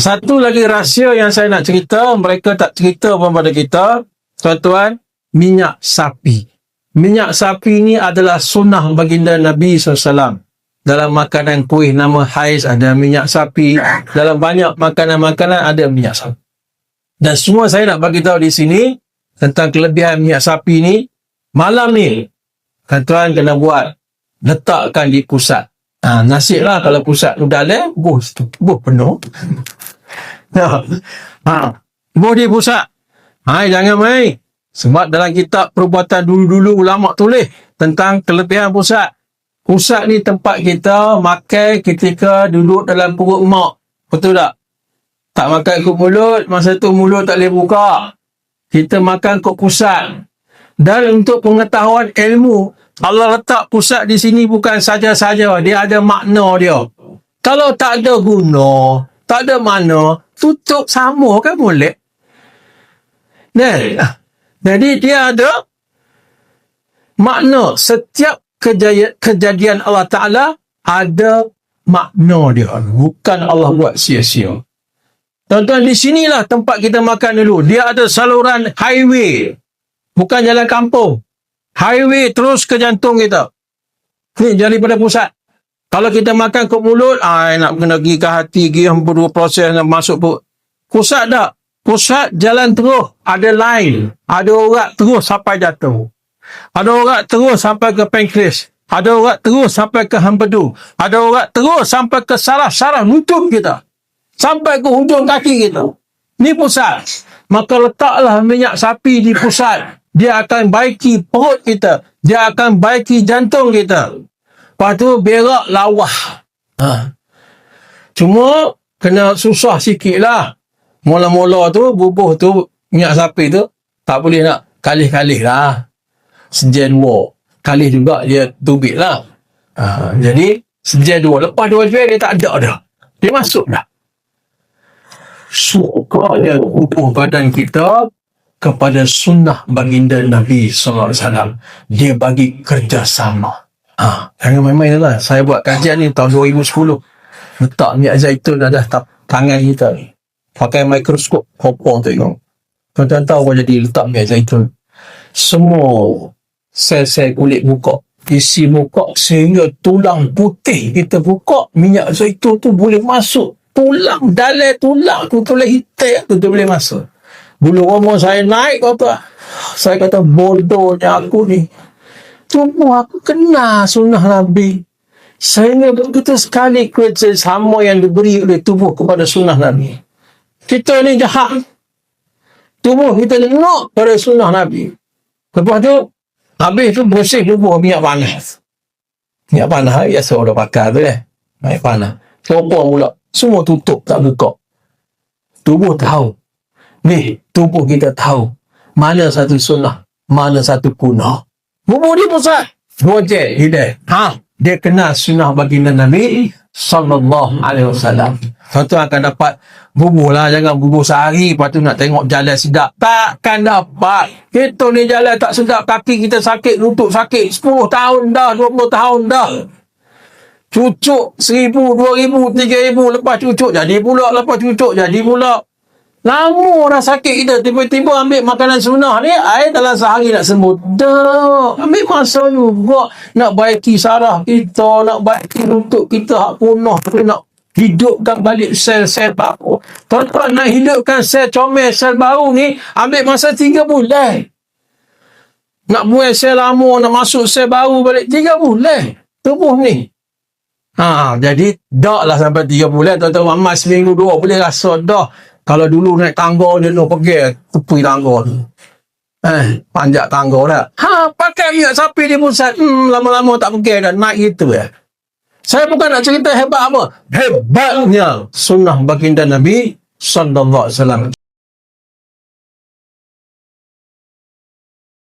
Satu lagi rahsia yang saya nak cerita, mereka tak cerita pun pada kita, tuan-tuan, minyak sapi. Minyak sapi ni adalah sunnah baginda Nabi SAW. Dalam makanan kuih nama haiz ada minyak sapi. Dalam banyak makanan-makanan ada minyak sapi. Dan semua saya nak bagi tahu di sini tentang kelebihan minyak sapi ni. Malam ni, tuan-tuan kena buat. Letakkan di pusat. Nasib lah kalau pusat tu dalam, bus penuh. Bus di pusat. Jangan main. Sebab dalam kitab perbuatan dulu-dulu ulama tulis tentang kelebihan pusat. Pusat ni tempat kita makan ketika duduk dalam perut mak. Betul tak? Tak makan ikut mulut, masa tu mulut tak boleh buka. Kita makan ikut pusat. Dan untuk pengetahuan ilmu, Allah letak pusat di sini bukan saja-saja. Dia ada makna dia. Kalau tak ada guna, tak ada makna, tutup sama kan boleh? Jadi dia ada makna. Setiap kejadian Allah Ta'ala ada makna dia. Bukan Allah buat sia-sia. Tuan-tuan, di sinilah tempat kita makan dulu. Dia ada saluran highway. Bukan jalan kampung. Highway terus ke jantung kita. Ni daripada pusat. Kalau kita makan ke mulut, nak kena pergi ke hati, pergi perlu proses nak masuk perut. Pusat tak? Pusat jalan terus. Ada line. Ada urat terus sampai jantung. Ada urat terus sampai ke pankreas. Ada urat terus sampai ke empedu. Ada urat terus sampai ke saraf-saraf lutut kita. Sampai ke hujung kaki kita. Ni pusat. Maka letaklah minyak sapi di pusat. Dia akan baiki perut kita. Dia akan baiki jantung kita. Lepas tu berak lawah. Cuma kena susah sikit lah. Mula-mula tu bubuh tu minyak sapi tu tak boleh nak kalih-kalih lah. Sejen dua. Kalih juga dia tubik lah. Jadi sejen dua. Lepas 2 jam dia tak ada dah. Dia masuk dah. Suka dia bubuh badan kita kepada sunnah baginda Nabi SAW. Dia bagi kerjasama. Jangan main-main lah. Saya buat kajian ni tahun 2010. Letak minyak zaitun ada tangan kita ni. Pakai mikroskop. Kopong tengok. Tuan-tuan tahu apa jadi letak minyak zaitun. Semua sel-sel kulit muka. Isi muka sehingga tulang putih kita buka. Minyak zaitun tu boleh masuk. Tulang, dalam tulang tu boleh hitam tu boleh masuk. Bulu roma saya naik apa? Saya kata bodohnya aku ni. Cuma aku kenal sunnah Nabi. Sehingga begitu sekali kerjasama yang diberi oleh tubuh kepada sunnah Nabi. Kita ni jahat. Tubuh kita tengok pada sunnah Nabi. Lepas tu, habis tu bersih tubuh minyak panas. Minyak panas, biasa orang pakai tu minyak panas. Kopong pula. Semua tutup, tak buka. Tubuh tahu. Ni, tubuh kita tahu mana satu sunnah, mana satu kuno. Bubuh dia pusat. 2 jam, dia kenal sunnah baginda Nabi SAW. Satu akan dapat bubuh lah, jangan bubuh sehari, lepas tu nak tengok jalan sedap. Takkan dapat. Kita ni jalan tak sedap, kaki kita sakit, lutut sakit, 10 tahun dah, 20 tahun dah. Cucuk 1,000, 2,000, 3,000, lepas cucuk jadi pula, lepas cucuk jadi pula. Lama dah sakit kita, tiba-tiba ambil makanan sunnah ni, dalam sehari nak sembuh. Dah, ambil masa juga nak baiki saraf kita, nak baiki lutut kita hak punah, nak hidupkan balik sel-sel baru. Tuan-tuan nak hidupkan sel comel, sel baru ni, ambil masa 3 bulan. Nak buang sel lama, nak masuk sel baru balik 3 bulan. Tubuh ni. Jadi, dak lah sampai 3 bulan. Tuan-tuan, mamat seminggu 2 boleh rasa dah. Kalau dulu naik tangga, dia nak pergi tepi tangga tu. Panjat tangga dah. Pakai minyak sapi di pusat. Lama-lama tak pergi dah. Naik gitu ya. Saya bukan nak cerita hebat apa. Hebatnya sunnah baginda Nabi SAW.